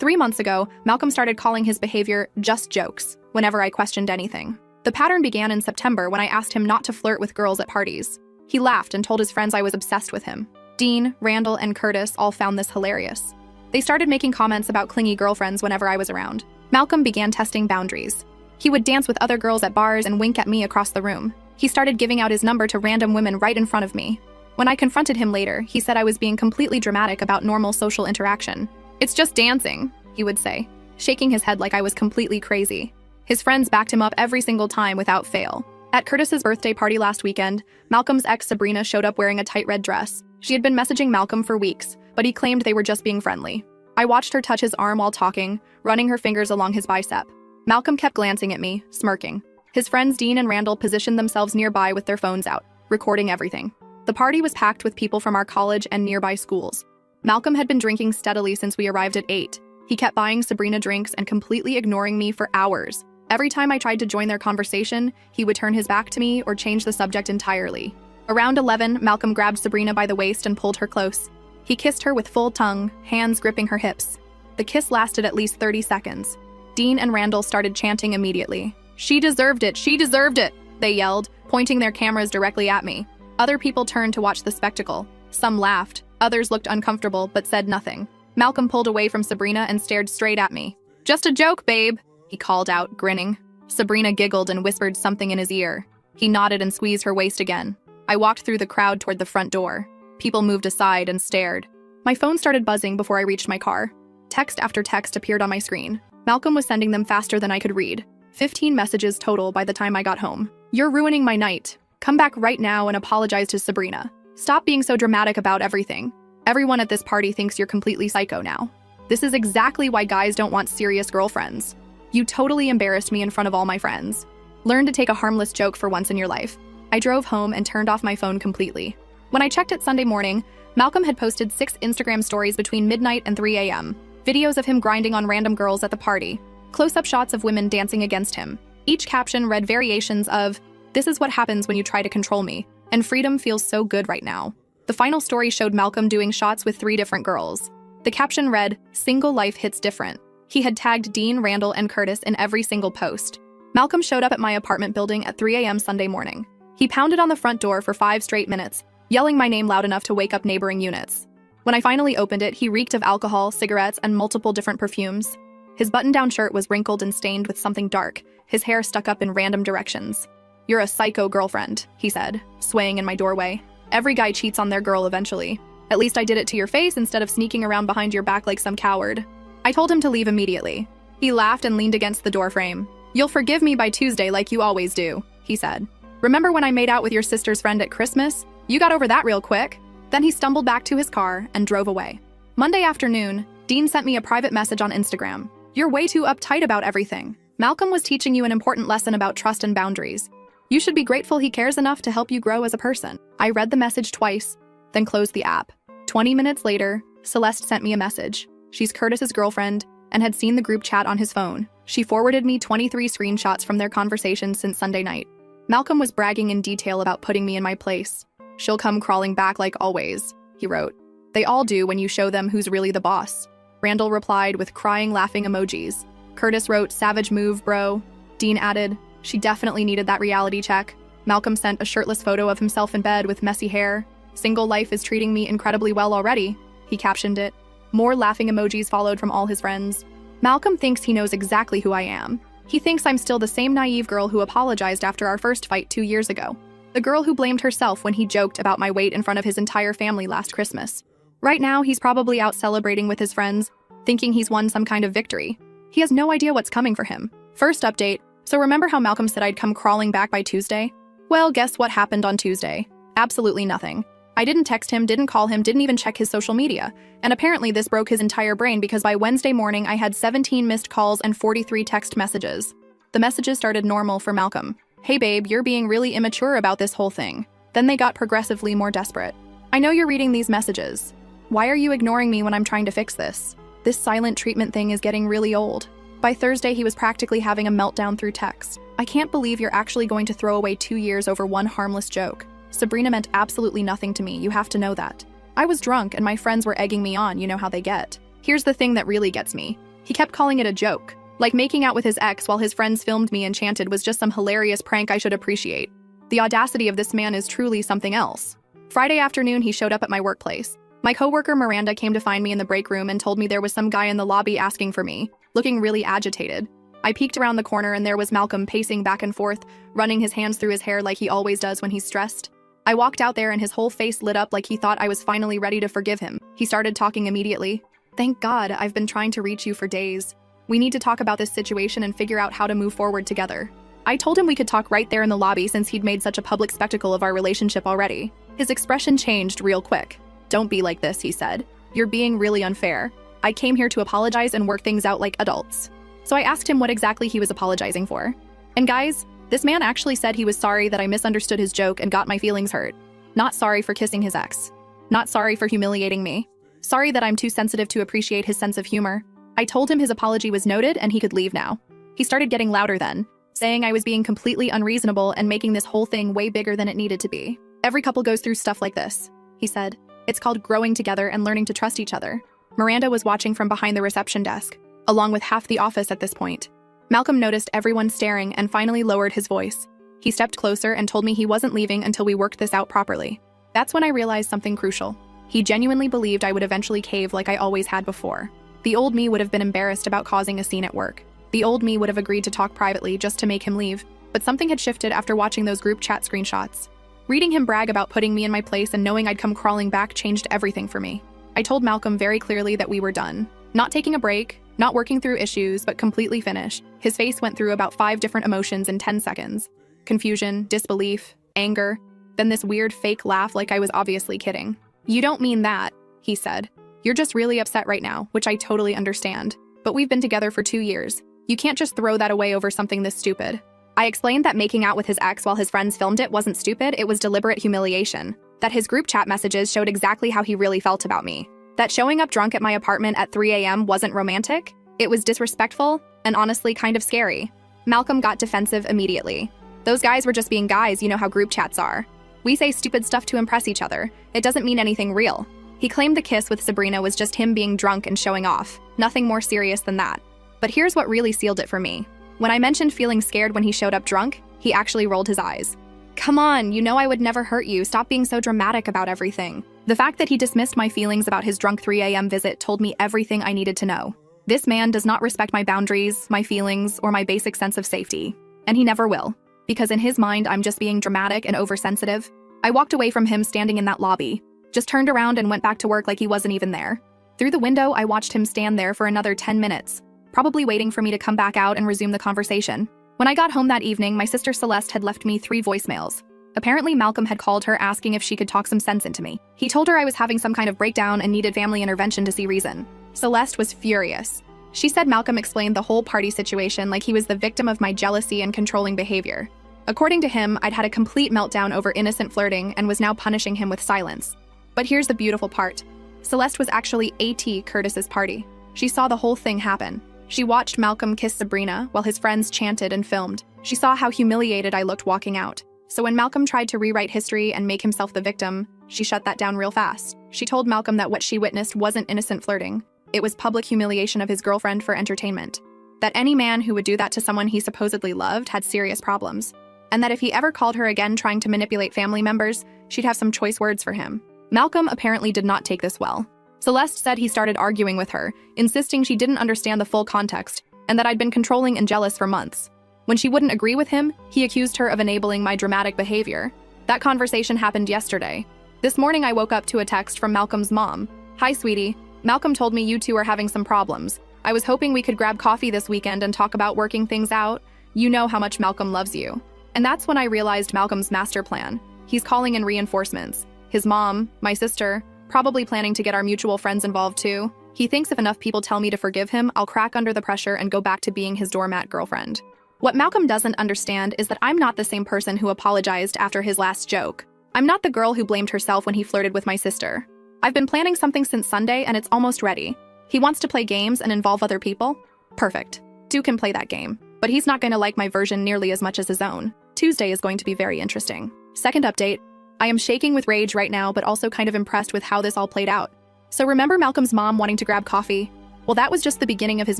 3 months ago, Malcolm started calling his behavior just jokes whenever I questioned anything. The pattern began in September when I asked him not to flirt with girls at parties. He laughed and told his friends I was obsessed with him. Dean, Randall, and Curtis all found this hilarious. They started making comments about clingy girlfriends whenever I was around. Malcolm began testing boundaries. He would dance with other girls at bars and wink at me across the room. He started giving out his number to random women right in front of me. When I confronted him later, he said I was being completely dramatic about normal social interaction. "It's just dancing," he would say, shaking his head like I was completely crazy. His friends backed him up every single time without fail. At Curtis's birthday party last weekend, Malcolm's ex Sabrina showed up wearing a tight red dress. She had been messaging Malcolm for weeks, but he claimed they were just being friendly. I watched her touch his arm while talking, running her fingers along his bicep. Malcolm kept glancing at me, smirking. His friends Dean and Randall positioned themselves nearby with their phones out, recording everything. The party was packed with people from our college and nearby schools. Malcolm had been drinking steadily since we arrived at 8. He kept buying Sabrina drinks and completely ignoring me for hours. Every time I tried to join their conversation, he would turn his back to me or change the subject entirely. Around 11, Malcolm grabbed Sabrina by the waist and pulled her close. He kissed her with full tongue, hands gripping her hips. The kiss lasted at least 30 seconds. Dean and Randall started chanting immediately. "She deserved it! She deserved it!" they yelled, pointing their cameras directly at me. Other people turned to watch the spectacle. Some laughed, others looked uncomfortable but said nothing. Malcolm pulled away from Sabrina and stared straight at me. "Just a joke, babe," he called out, grinning. Sabrina giggled and whispered something in his ear. He nodded and squeezed her waist again. I walked through the crowd toward the front door. People moved aside and stared. My phone started buzzing before I reached my car. Text after text appeared on my screen. Malcolm was sending them faster than I could read. 15 messages total by the time I got home. "You're ruining my night. Come back right now and apologize to Sabrina. Stop being so dramatic about everything. Everyone at this party thinks you're completely psycho now. This is exactly why guys don't want serious girlfriends. You totally embarrassed me in front of all my friends. Learn to take a harmless joke for once in your life." I drove home and turned off my phone completely. When I checked it Sunday morning, Malcolm had posted 6 Instagram stories between midnight and 3 a.m. Videos of him grinding on random girls at the party. Close-up shots of women dancing against him. Each caption read variations of, "This is what happens when you try to control me," and "Freedom feels so good right now." The final story showed Malcolm doing shots with 3 different girls. The caption read, "Single life hits different." He had tagged Dean, Randall, and Curtis in every single post. Malcolm showed up at my apartment building at 3 a.m. Sunday morning. He pounded on the front door for 5 straight minutes, yelling my name loud enough to wake up neighboring units. When I finally opened it, he reeked of alcohol, cigarettes, and multiple different perfumes. His button-down shirt was wrinkled and stained with something dark, his hair stuck up in random directions. "You're a psycho girlfriend," he said, swaying in my doorway. "Every guy cheats on their girl eventually. At least I did it to your face instead of sneaking around behind your back like some coward." I told him to leave immediately. He laughed and leaned against the doorframe. "You'll forgive me by Tuesday like you always do," he said. "Remember when I made out with your sister's friend at Christmas? You got over that real quick." Then he stumbled back to his car and drove away. Monday afternoon, Dean sent me a private message on Instagram. "You're way too uptight about everything. Malcolm was teaching you an important lesson about trust and boundaries. You should be grateful he cares enough to help you grow as a person." I read the message twice, then closed the app. 20 minutes later, Celeste sent me a message. She's Curtis's girlfriend and had seen the group chat on his phone. She forwarded me 23 screenshots from their conversation since Sunday night. Malcolm was bragging in detail about putting me in my place. "She'll come crawling back like always," he wrote. "They all do when you show them who's really the boss." Randall replied with crying, laughing emojis. Curtis wrote, "Savage move, bro." Dean added, "She definitely needed that reality check." Malcolm sent a shirtless photo of himself in bed with messy hair. "Single life is treating me incredibly well already," he captioned it. More laughing emojis followed from all his friends. Malcolm thinks he knows exactly who I am. He thinks I'm still the same naive girl who apologized after our first fight 2 years ago. The girl who blamed herself when he joked about my weight in front of his entire family last Christmas. Right now, he's probably out celebrating with his friends, thinking he's won some kind of victory. He has no idea what's coming for him. First update, so remember how Malcolm said I'd come crawling back by Tuesday? Well, guess what happened on Tuesday? Absolutely nothing. I didn't text him, didn't call him, didn't even check his social media. And apparently this broke his entire brain because by Wednesday morning I had 17 missed calls and 43 text messages. The messages started normal for Malcolm. "Hey babe, you're being really immature about this whole thing." Then they got progressively more desperate. "I know you're reading these messages. Why are you ignoring me when I'm trying to fix this? This silent treatment thing is getting really old." By Thursday, he was practically having a meltdown through text. "I can't believe you're actually going to throw away 2 years over one harmless joke. Sabrina meant absolutely nothing to me, you have to know that. I was drunk and my friends were egging me on, you know how they get. Here's the thing that really gets me. He kept calling it a joke. Like making out with his ex while his friends filmed me and chanted was just some hilarious prank I should appreciate. The audacity of this man is truly something else. Friday afternoon, he showed up at my workplace. My coworker Miranda came to find me in the break room and told me there was some guy in the lobby asking for me, looking really agitated. I peeked around the corner and there was Malcolm pacing back and forth, running his hands through his hair like he always does when he's stressed. I walked out there and his whole face lit up like he thought I was finally ready to forgive him. He started talking immediately. "Thank God, I've been trying to reach you for days. We need to talk about this situation and figure out how to move forward together." I told him we could talk right there in the lobby since he'd made such a public spectacle of our relationship already. His expression changed real quick. "Don't be like this," he said. "You're being really unfair. I came here to apologize and work things out like adults." So I asked him what exactly he was apologizing for. And guys, this man actually said he was sorry that I misunderstood his joke and got my feelings hurt. Not sorry for kissing his ex. Not sorry for humiliating me. Sorry that I'm too sensitive to appreciate his sense of humor. I told him his apology was noted and he could leave now. He started getting louder then, saying I was being completely unreasonable and making this whole thing way bigger than it needed to be. "Every couple goes through stuff like this," he said. "It's called growing together and learning to trust each other." Miranda was watching from behind the reception desk, along with half the office at this point. Malcolm noticed everyone staring and finally lowered his voice. He stepped closer and told me he wasn't leaving until we worked this out properly. That's when I realized something crucial. He genuinely believed I would eventually cave like I always had before. The old me would have been embarrassed about causing a scene at work. The old me would have agreed to talk privately just to make him leave, but something had shifted after watching those group chat screenshots. Reading him brag about putting me in my place and knowing I'd come crawling back changed everything for me. I told Malcolm very clearly that we were done. Not taking a break, not working through issues, but completely finished. His face went through about 5 different emotions in 10 seconds. Confusion, disbelief, anger, then this weird fake laugh like I was obviously kidding. "You don't mean that," he said. "You're just really upset right now," which I totally understand. "But we've been together for 2 years. You can't just throw that away over something this stupid." I explained that making out with his ex while his friends filmed it wasn't stupid, it was deliberate humiliation. That his group chat messages showed exactly how he really felt about me. That showing up drunk at my apartment at 3 a.m. wasn't romantic, it was disrespectful, and honestly kind of scary. Malcolm got defensive immediately. "Those guys were just being guys, you know how group chats are. We say stupid stuff to impress each other. It doesn't mean anything real." He claimed the kiss with Sabrina was just him being drunk and showing off. Nothing more serious than that. But here's what really sealed it for me. When I mentioned feeling scared when he showed up drunk, he actually rolled his eyes. "Come on, you know I would never hurt you. Stop being so dramatic about everything." The fact that he dismissed my feelings about his drunk 3 a.m. visit told me everything I needed to know. This man does not respect my boundaries, my feelings, or my basic sense of safety. And he never will. Because in his mind, I'm just being dramatic and oversensitive. I walked away from him standing in that lobby, just turned around and went back to work like he wasn't even there. Through the window, I watched him stand there for another 10 minutes, probably waiting for me to come back out and resume the conversation. When I got home that evening, my sister Celeste had left me 3 voicemails. Apparently, Malcolm had called her asking if she could talk some sense into me. He told her I was having some kind of breakdown and needed family intervention to see reason. Celeste was furious. She said Malcolm explained the whole party situation like he was the victim of my jealousy and controlling behavior. According to him, I'd had a complete meltdown over innocent flirting and was now punishing him with silence. But here's the beautiful part. Celeste was actually at Curtis's party. She saw the whole thing happen. She watched Malcolm kiss Sabrina while his friends chanted and filmed. She saw how humiliated I looked walking out. So when Malcolm tried to rewrite history and make himself the victim, she shut that down real fast. She told Malcolm that what she witnessed wasn't innocent flirting. It was public humiliation of his girlfriend for entertainment. That any man who would do that to someone he supposedly loved had serious problems. And that if he ever called her again trying to manipulate family members, she'd have some choice words for him. Malcolm apparently did not take this well. Celeste said he started arguing with her, insisting she didn't understand the full context, and that I'd been controlling and jealous for months. When she wouldn't agree with him, he accused her of enabling my dramatic behavior. That conversation happened yesterday. This morning I woke up to a text from Malcolm's mom. "Hi, sweetie. Malcolm told me you two are having some problems. I was hoping we could grab coffee this weekend and talk about working things out. You know how much Malcolm loves you." And that's when I realized Malcolm's master plan. He's calling in reinforcements. His mom, my sister, probably planning to get our mutual friends involved too. He thinks if enough people tell me to forgive him, I'll crack under the pressure and go back to being his doormat girlfriend. What Malcolm doesn't understand is that I'm not the same person who apologized after his last joke. I'm not the girl who blamed herself when he flirted with my sister. I've been planning something since Sunday and it's almost ready. He wants to play games and involve other people? Perfect. Duke can play that game, but he's not going to like my version nearly as much as his own. Tuesday is going to be very interesting. Second update. I am shaking with rage right now, but also kind of impressed with how this all played out. So remember Malcolm's mom wanting to grab coffee? Well, that was just the beginning of his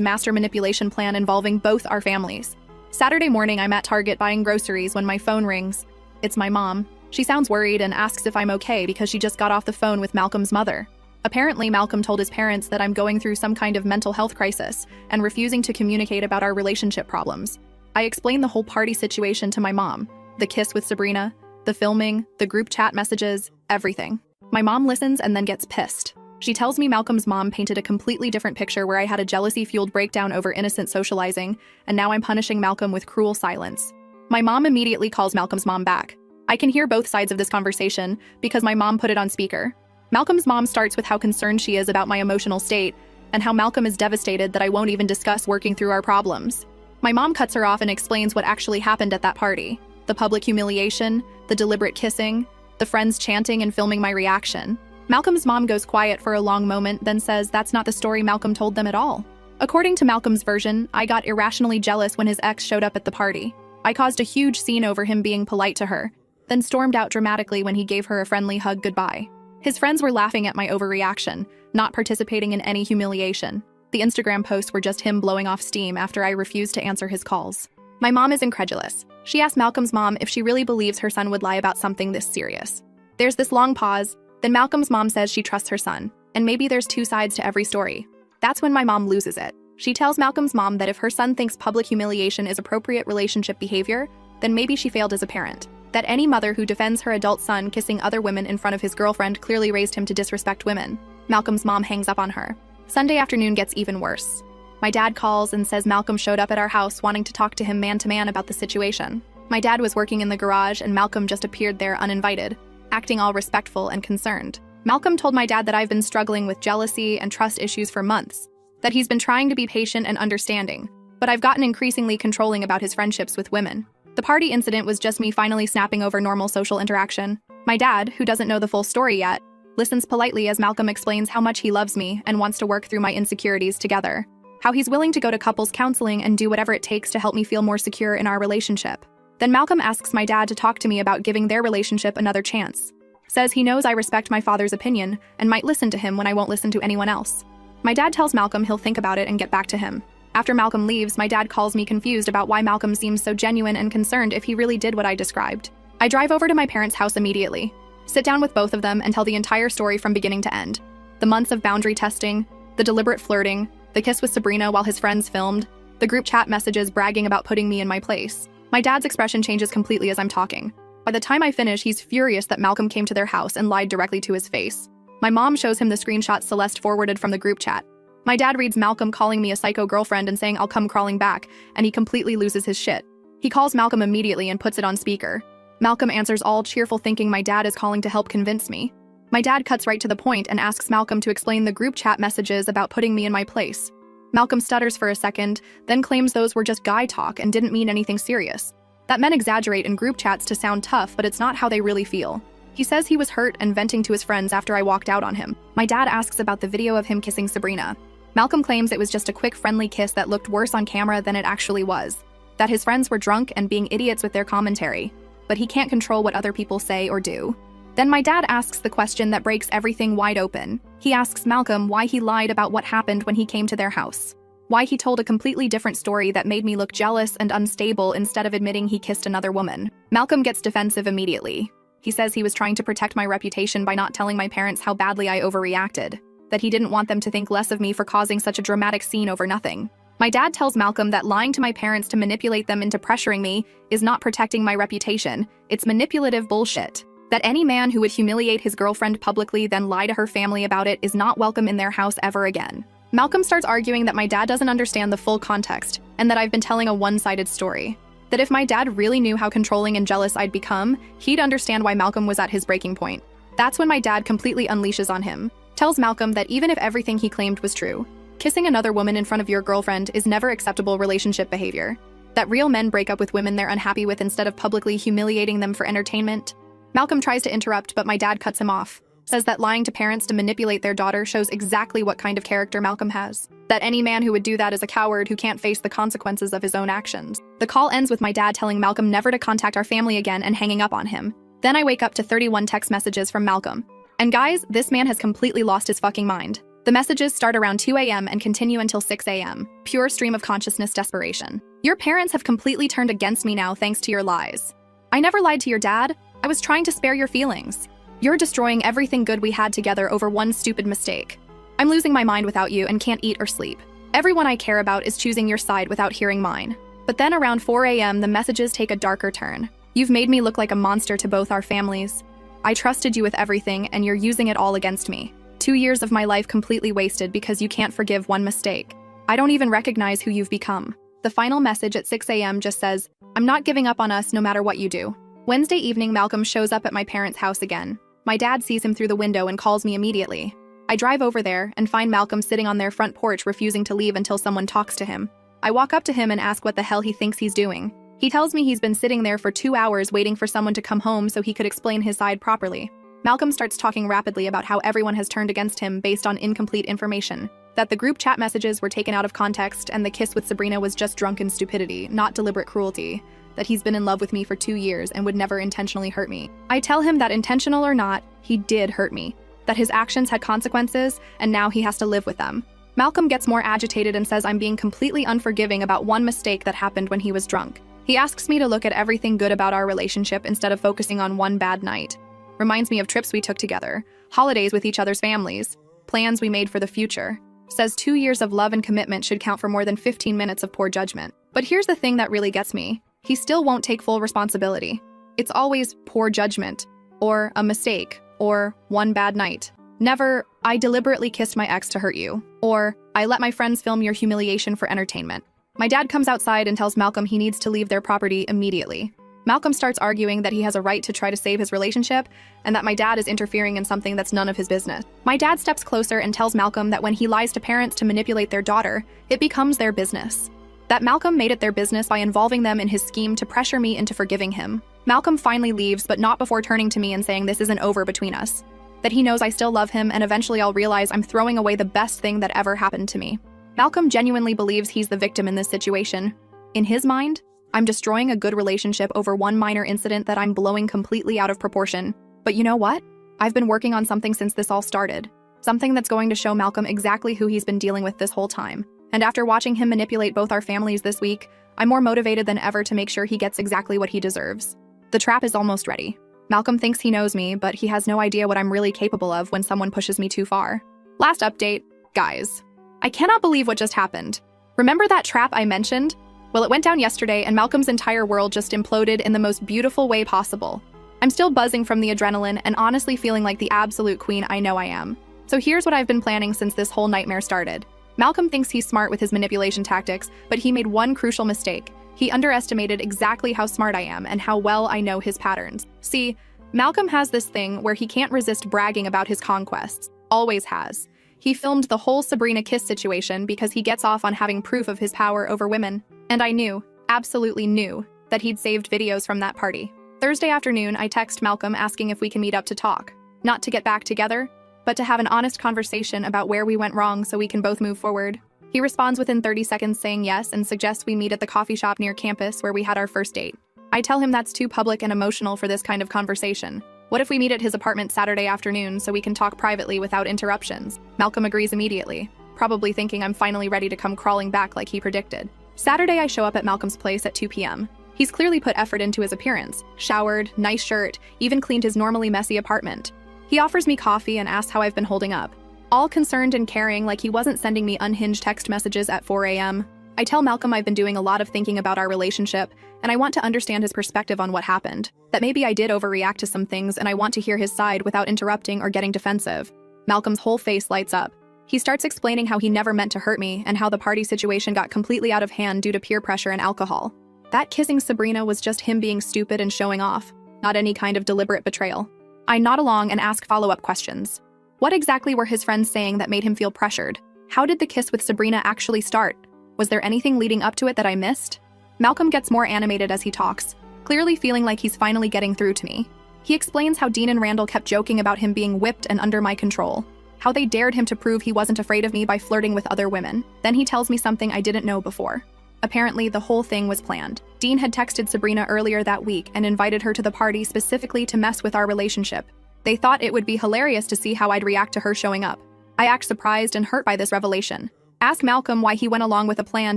master manipulation plan involving both our families. Saturday morning, I'm at Target buying groceries when my phone rings. It's my mom. She sounds worried and asks if I'm okay because she just got off the phone with Malcolm's mother. Apparently, Malcolm told his parents that I'm going through some kind of mental health crisis and refusing to communicate about our relationship problems. I explained the whole party situation to my mom. The kiss with Sabrina, the filming, the group chat messages, everything. My mom listens and then gets pissed. She tells me Malcolm's mom painted a completely different picture where I had a jealousy-fueled breakdown over innocent socializing, and now I'm punishing Malcolm with cruel silence. My mom immediately calls Malcolm's mom back. I can hear both sides of this conversation because my mom put it on speaker. Malcolm's mom starts with how concerned she is about my emotional state and how Malcolm is devastated that I won't even discuss working through our problems. My mom cuts her off and explains what actually happened at that party. The public humiliation, the deliberate kissing, the friends chanting and filming my reaction. Malcolm's mom goes quiet for a long moment, then says that's not the story Malcolm told them at all. According to Malcolm's version, I got irrationally jealous when his ex showed up at the party. I caused a huge scene over him being polite to her, then stormed out dramatically when he gave her a friendly hug goodbye. His friends were laughing at my overreaction, not participating in any humiliation. The Instagram posts were just him blowing off steam after I refused to answer his calls. My mom is incredulous. She asked Malcolm's mom if she really believes her son would lie about something this serious. There's this long pause. Then Malcolm's mom says she trusts her son, and maybe there's two sides to every story. That's when my mom loses it. She tells Malcolm's mom that if her son thinks public humiliation is appropriate relationship behavior, then maybe she failed as a parent. That any mother who defends her adult son kissing other women in front of his girlfriend clearly raised him to disrespect women. Malcolm's mom hangs up on her. Sunday afternoon gets even worse. My dad calls and says Malcolm showed up at our house wanting to talk to him man-to-man about the situation. My dad was working in the garage and Malcolm just appeared there uninvited, acting all respectful and concerned. Malcolm told my dad that I've been struggling with jealousy and trust issues for months, that he's been trying to be patient and understanding, but I've gotten increasingly controlling about his friendships with women. The party incident was just me finally snapping over normal social interaction. My dad, who doesn't know the full story yet, listens politely as Malcolm explains how much he loves me and wants to work through my insecurities together, how he's willing to go to couples counseling and do whatever it takes to help me feel more secure in our relationship. Then Malcolm asks my dad to talk to me about giving their relationship another chance. Says he knows I respect my father's opinion and might listen to him when I won't listen to anyone else. My dad tells Malcolm he'll think about it and get back to him. After Malcolm leaves, my dad calls me confused about why Malcolm seems so genuine and concerned if he really did what I described. I drive over to my parents' house immediately, sit down with both of them and tell the entire story from beginning to end. The months of boundary testing, the deliberate flirting, the kiss with Sabrina while his friends filmed, the group chat messages bragging about putting me in my place. My dad's expression changes completely as I'm talking. By the time I finish, he's furious that Malcolm came to their house and lied directly to his face. My mom shows him the screenshot Celeste forwarded from the group chat. My dad reads Malcolm calling me a psycho girlfriend and saying I'll come crawling back, and he completely loses his shit. He calls Malcolm immediately and puts it on speaker. Malcolm answers all cheerful thinking my dad is calling to help convince me. My dad cuts right to the point and asks Malcolm to explain the group chat messages about putting me in my place. Malcolm stutters for a second, then claims those were just guy talk and didn't mean anything serious. That men exaggerate in group chats to sound tough, but it's not how they really feel. He says he was hurt and venting to his friends after I walked out on him. My dad asks about the video of him kissing Sabrina. Malcolm claims it was just a quick friendly kiss that looked worse on camera than it actually was. That his friends were drunk and being idiots with their commentary. But he can't control what other people say or do. Then my dad asks the question that breaks everything wide open. He asks Malcolm why he lied about what happened when he came to their house. Why he told a completely different story that made me look jealous and unstable instead of admitting he kissed another woman. Malcolm gets defensive immediately. He says he was trying to protect my reputation by not telling my parents how badly I overreacted, that he didn't want them to think less of me for causing such a dramatic scene over nothing. My dad tells Malcolm that lying to my parents to manipulate them into pressuring me is not protecting my reputation, it's manipulative bullshit. That any man who would humiliate his girlfriend publicly then lie to her family about it is not welcome in their house ever again. Malcolm starts arguing that my dad doesn't understand the full context and that I've been telling a one-sided story. That if my dad really knew how controlling and jealous I'd become, he'd understand why Malcolm was at his breaking point. That's when my dad completely unleashes on him, tells Malcolm that even if everything he claimed was true, kissing another woman in front of your girlfriend is never acceptable relationship behavior. That real men break up with women they're unhappy with instead of publicly humiliating them for entertainment. Malcolm tries to interrupt, but my dad cuts him off. Says that lying to parents to manipulate their daughter shows exactly what kind of character Malcolm has. That any man who would do that is a coward who can't face the consequences of his own actions. The call ends with my dad telling Malcolm never to contact our family again and hanging up on him. Then I wake up to 31 text messages from Malcolm. And guys, this man has completely lost his fucking mind. The messages start around 2 a.m. and continue until 6 a.m. Pure stream of consciousness desperation. Your parents have completely turned against me now thanks to your lies. I never lied to your dad. I was trying to spare your feelings. You're destroying everything good we had together over one stupid mistake. I'm losing my mind without you and can't eat or sleep. Everyone I care about is choosing your side without hearing mine. But then around 4 a.m. the messages take a darker turn. You've made me look like a monster to both our families. I trusted you with everything and you're using it all against me. 2 years of my life completely wasted because you can't forgive one mistake. I don't even recognize who you've become. The final message at 6 a.m. just says, I'm not giving up on us no matter what you do. Wednesday evening, Malcolm shows up at my parents' house again. My dad sees him through the window and calls me immediately. I drive over there and find Malcolm sitting on their front porch refusing to leave until someone talks to him. I walk up to him and ask what the hell he thinks he's doing. He tells me he's been sitting there for 2 hours waiting for someone to come home so he could explain his side properly. Malcolm starts talking rapidly about how everyone has turned against him based on incomplete information, that the group chat messages were taken out of context and the kiss with Sabrina was just drunken stupidity, not deliberate cruelty, that he's been in love with me for 2 years and would never intentionally hurt me. I tell him that intentional or not, he did hurt me, that his actions had consequences and now he has to live with them. Malcolm gets more agitated and says I'm being completely unforgiving about one mistake that happened when he was drunk. He asks me to look at everything good about our relationship instead of focusing on one bad night. Reminds me of trips we took together, holidays with each other's families, plans we made for the future. Says 2 years of love and commitment should count for more than 15 minutes of poor judgment. But here's the thing that really gets me. He still won't take full responsibility. It's always poor judgment, or a mistake, or one bad night. Never, I deliberately kissed my ex to hurt you, or I let my friends film your humiliation for entertainment. My dad comes outside and tells Malcolm he needs to leave their property immediately. Malcolm starts arguing that he has a right to try to save his relationship and that my dad is interfering in something that's none of his business. My dad steps closer and tells Malcolm that when he lies to parents to manipulate their daughter, it becomes their business. That Malcolm made it their business by involving them in his scheme to pressure me into forgiving him. Malcolm finally leaves, but not before turning to me and saying this isn't over between us. That he knows I still love him and eventually I'll realize I'm throwing away the best thing that ever happened to me. Malcolm genuinely believes he's the victim in this situation. In his mind, I'm destroying a good relationship over one minor incident that I'm blowing completely out of proportion. But you know what? I've been working on something since this all started. Something that's going to show Malcolm exactly who he's been dealing with this whole time. And after watching him manipulate both our families this week, I'm more motivated than ever to make sure he gets exactly what he deserves. The trap is almost ready. Malcolm thinks he knows me, but he has no idea what I'm really capable of when someone pushes me too far. Last update, guys. I cannot believe what just happened. Remember that trap I mentioned? Well, it went down yesterday and Malcolm's entire world just imploded in the most beautiful way possible. I'm still buzzing from the adrenaline and honestly feeling like the absolute queen I know I am. So here's what I've been planning since this whole nightmare started. Malcolm thinks he's smart with his manipulation tactics, but he made one crucial mistake. He underestimated exactly how smart I am and how well I know his patterns. See, Malcolm has this thing where he can't resist bragging about his conquests. Always has. He filmed the whole Sabrina kiss situation because he gets off on having proof of his power over women. And I knew, absolutely knew, that he'd saved videos from that party. Thursday afternoon, I text Malcolm asking if we can meet up to talk. Not to get back together, but to have an honest conversation about where we went wrong so we can both move forward. He responds within 30 seconds saying yes and suggests we meet at the coffee shop near campus where we had our first date. I tell him that's too public and emotional for this kind of conversation. What if we meet at his apartment Saturday afternoon so we can talk privately without interruptions? Malcolm agrees immediately, probably thinking I'm finally ready to come crawling back like he predicted. Saturday, I show up at Malcolm's place at 2 p.m. He's clearly put effort into his appearance. Showered, nice shirt, even cleaned his normally messy apartment. He offers me coffee and asks how I've been holding up. All concerned and caring, like he wasn't sending me unhinged text messages at 4 a.m. I tell Malcolm I've been doing a lot of thinking about our relationship, and I want to understand his perspective on what happened. That maybe I did overreact to some things and I want to hear his side without interrupting or getting defensive. Malcolm's whole face lights up. He starts explaining how he never meant to hurt me and how the party situation got completely out of hand due to peer pressure and alcohol. That kissing Sabrina was just him being stupid and showing off, not any kind of deliberate betrayal. I nod along and ask follow-up questions. What exactly were his friends saying that made him feel pressured? How did the kiss with Sabrina actually start? Was there anything leading up to it that I missed? Malcolm gets more animated as he talks, clearly feeling like he's finally getting through to me. He explains how Dean and Randall kept joking about him being whipped and under my control, how they dared him to prove he wasn't afraid of me by flirting with other women. Then he tells me something I didn't know before. Apparently, the whole thing was planned. Dean had texted Sabrina earlier that week and invited her to the party specifically to mess with our relationship. They thought it would be hilarious to see how I'd react to her showing up. I act surprised and hurt by this revelation. Ask Malcolm why he went along with a plan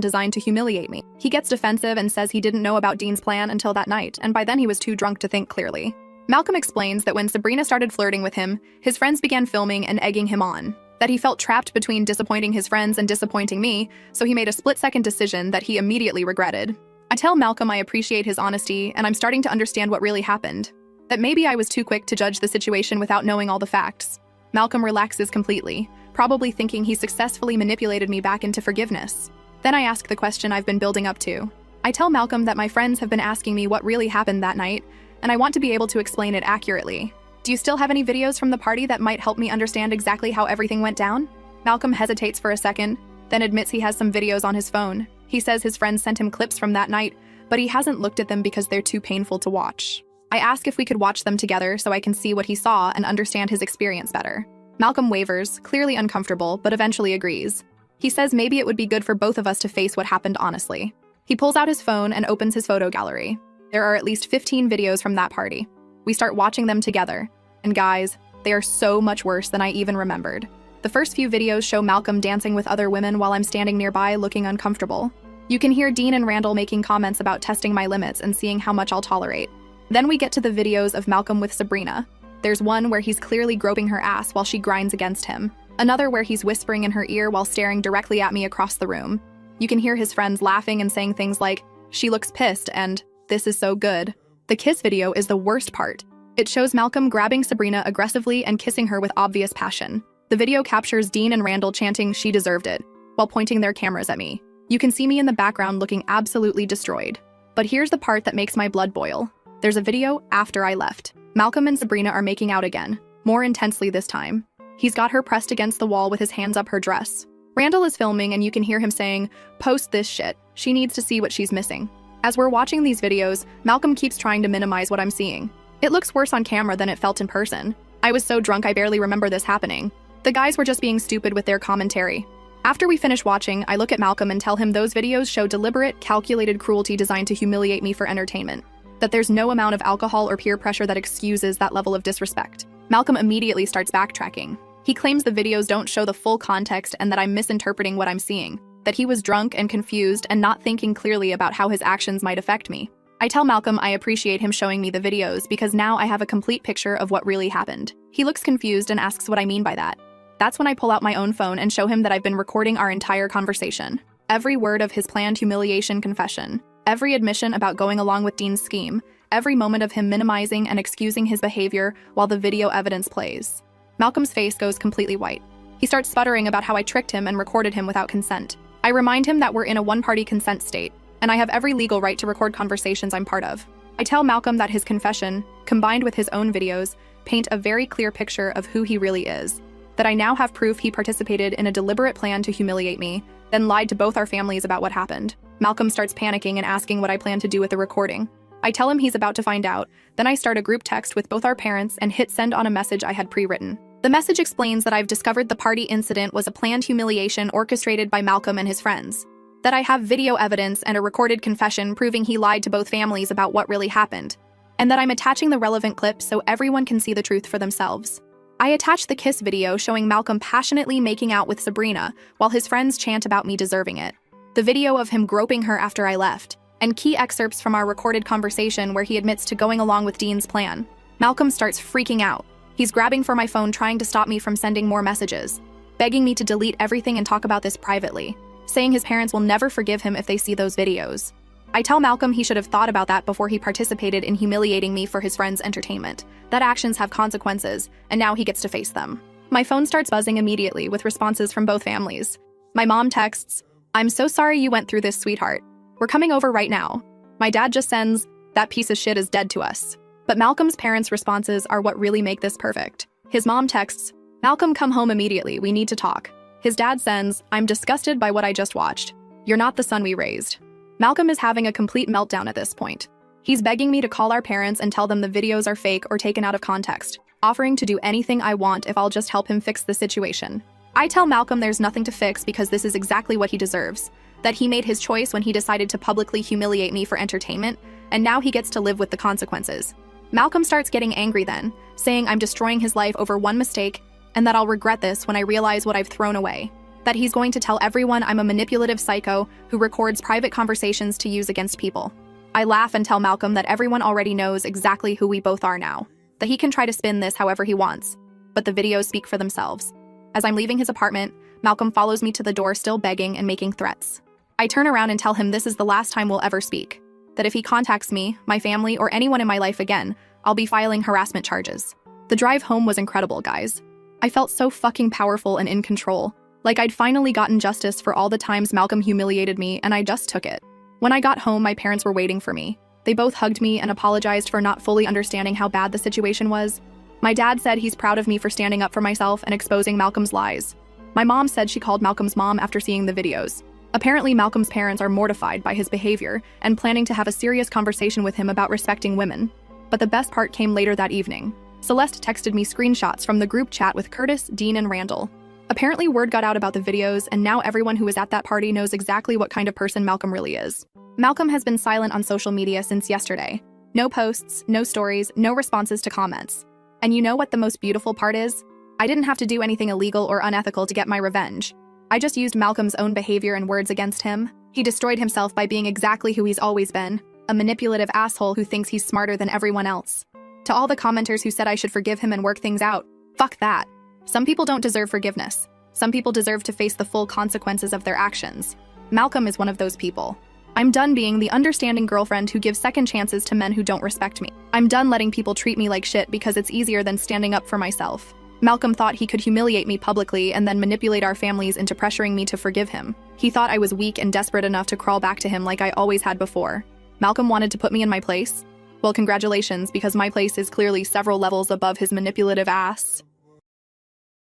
designed to humiliate me. He gets defensive and says he didn't know about Dean's plan until that night, and by then he was too drunk to think clearly. Malcolm explains that when Sabrina started flirting with him, his friends began filming and egging him on. That he felt trapped between disappointing his friends and disappointing me, so he made a split-second decision that he immediately regretted. I tell Malcolm I appreciate his honesty, and I'm starting to understand what really happened. That maybe I was too quick to judge the situation without knowing all the facts. Malcolm relaxes completely, probably thinking he successfully manipulated me back into forgiveness. Then I ask the question I've been building up to. I tell Malcolm that my friends have been asking me what really happened that night, and I want to be able to explain it accurately. Do you still have any videos from the party that might help me understand exactly how everything went down? Malcolm hesitates for a second, then admits he has some videos on his phone. He says his friends sent him clips from that night, but he hasn't looked at them because they're too painful to watch. I ask if we could watch them together so I can see what he saw and understand his experience better. Malcolm wavers, clearly uncomfortable, but eventually agrees. He says maybe it would be good for both of us to face what happened honestly. He pulls out his phone and opens his photo gallery. There are at least 15 videos from that party. We start watching them together. And guys, they are so much worse than I even remembered. The first few videos show Malcolm dancing with other women while I'm standing nearby looking uncomfortable. You can hear Dean and Randall making comments about testing my limits and seeing how much I'll tolerate. Then we get to the videos of Malcolm with Sabrina. There's one where he's clearly groping her ass while she grinds against him. Another where he's whispering in her ear while staring directly at me across the room. You can hear his friends laughing and saying things like, "She looks pissed," and "This is so good." The kiss video is the worst part. It shows Malcolm grabbing Sabrina aggressively and kissing her with obvious passion. The video captures Dean and Randall chanting "She deserved it," while pointing their cameras at me. You can see me in the background looking absolutely destroyed. But here's the part that makes my blood boil. There's a video after I left. Malcolm and Sabrina are making out again, more intensely this time. He's got her pressed against the wall with his hands up her dress. Randall is filming and you can hear him saying, "Post this shit. She needs to see what she's missing." As we're watching these videos, Malcolm keeps trying to minimize what I'm seeing. It looks worse on camera than it felt in person. I was so drunk I barely remember this happening. The guys were just being stupid with their commentary. After we finish watching, I look at Malcolm and tell him those videos show deliberate, calculated cruelty designed to humiliate me for entertainment. That there's no amount of alcohol or peer pressure that excuses that level of disrespect. Malcolm immediately starts backtracking. He claims the videos don't show the full context and that I'm misinterpreting what I'm seeing. That he was drunk and confused and not thinking clearly about how his actions might affect me. I tell Malcolm I appreciate him showing me the videos because now I have a complete picture of what really happened. He looks confused and asks what I mean by that. That's when I pull out my own phone and show him that I've been recording our entire conversation. Every word of his planned humiliation confession. Every admission about going along with Dean's scheme. Every moment of him minimizing and excusing his behavior while the video evidence plays. Malcolm's face goes completely white. He starts sputtering about how I tricked him and recorded him without consent. I remind him that we're in a one-party consent state, and I have every legal right to record conversations I'm part of. I tell Malcolm that his confession, combined with his own videos, paint a very clear picture of who he really is. That I now have proof he participated in a deliberate plan to humiliate me, then lied to both our families about what happened. Malcolm starts panicking and asking what I plan to do with the recording. I tell him he's about to find out, then I start a group text with both our parents and hit send on a message I had pre-written. The message explains that I've discovered the party incident was a planned humiliation orchestrated by Malcolm and his friends. That I have video evidence and a recorded confession proving he lied to both families about what really happened. And that I'm attaching the relevant clips so everyone can see the truth for themselves. I attach the kiss video showing Malcolm passionately making out with Sabrina while his friends chant about me deserving it. The video of him groping her after I left. And key excerpts from our recorded conversation where he admits to going along with Dean's plan. Malcolm starts freaking out. He's grabbing for my phone trying to stop me from sending more messages. Begging me to delete everything and talk about this privately. Saying his parents will never forgive him if they see those videos. I tell Malcolm he should have thought about that before he participated in humiliating me for his friends' entertainment. That actions have consequences, and now he gets to face them. My phone starts buzzing immediately with responses from both families. My mom texts, "I'm so sorry you went through this, sweetheart. We're coming over right now." My dad just sends, "That piece of shit is dead to us." But Malcolm's parents' responses are what really make this perfect. His mom texts, "Malcolm, come home immediately, we need to talk." His dad sends, "I'm disgusted by what I just watched. You're not the son we raised." Malcolm is having a complete meltdown at this point. He's begging me to call our parents and tell them the videos are fake or taken out of context, offering to do anything I want if I'll just help him fix the situation. I tell Malcolm there's nothing to fix because this is exactly what he deserves. That he made his choice when he decided to publicly humiliate me for entertainment, and now he gets to live with the consequences. Malcolm starts getting angry then, saying I'm destroying his life over one mistake, and that I'll regret this when I realize what I've thrown away. That he's going to tell everyone I'm a manipulative psycho who records private conversations to use against people. I laugh and tell Malcolm that everyone already knows exactly who we both are now, that he can try to spin this however he wants, but the videos speak for themselves. As I'm leaving his apartment, Malcolm follows me to the door still begging and making threats. I turn around and tell him this is the last time we'll ever speak, that if he contacts me, my family, or anyone in my life again, I'll be filing harassment charges. The drive home was incredible, guys. I felt so fucking powerful and in control, like I'd finally gotten justice for all the times Malcolm humiliated me, and I just took it. When I got home, my parents were waiting for me. They both hugged me and apologized for not fully understanding how bad the situation was. My dad said he's proud of me for standing up for myself and exposing Malcolm's lies. My mom said she called Malcolm's mom after seeing the videos. Apparently, Malcolm's parents are mortified by his behavior and planning to have a serious conversation with him about respecting women. But the best part came later that evening. Celeste texted me screenshots from the group chat with Curtis, Dean, and Randall. Apparently, word got out about the videos, and now everyone who was at that party knows exactly what kind of person Malcolm really is. Malcolm has been silent on social media since yesterday. No posts, no stories, no responses to comments. And you know what the most beautiful part is? I didn't have to do anything illegal or unethical to get my revenge. I just used Malcolm's own behavior and words against him. He destroyed himself by being exactly who he's always been, a manipulative asshole who thinks he's smarter than everyone else. To all the commenters who said I should forgive him and work things out, fuck that. Some people don't deserve forgiveness. Some people deserve to face the full consequences of their actions. Malcolm is one of those people. I'm done being the understanding girlfriend who gives second chances to men who don't respect me. I'm done letting people treat me like shit because it's easier than standing up for myself. Malcolm thought he could humiliate me publicly and then manipulate our families into pressuring me to forgive him. He thought I was weak and desperate enough to crawl back to him like I always had before. Malcolm wanted to put me in my place? Well, congratulations, because my place is clearly several levels above his manipulative ass.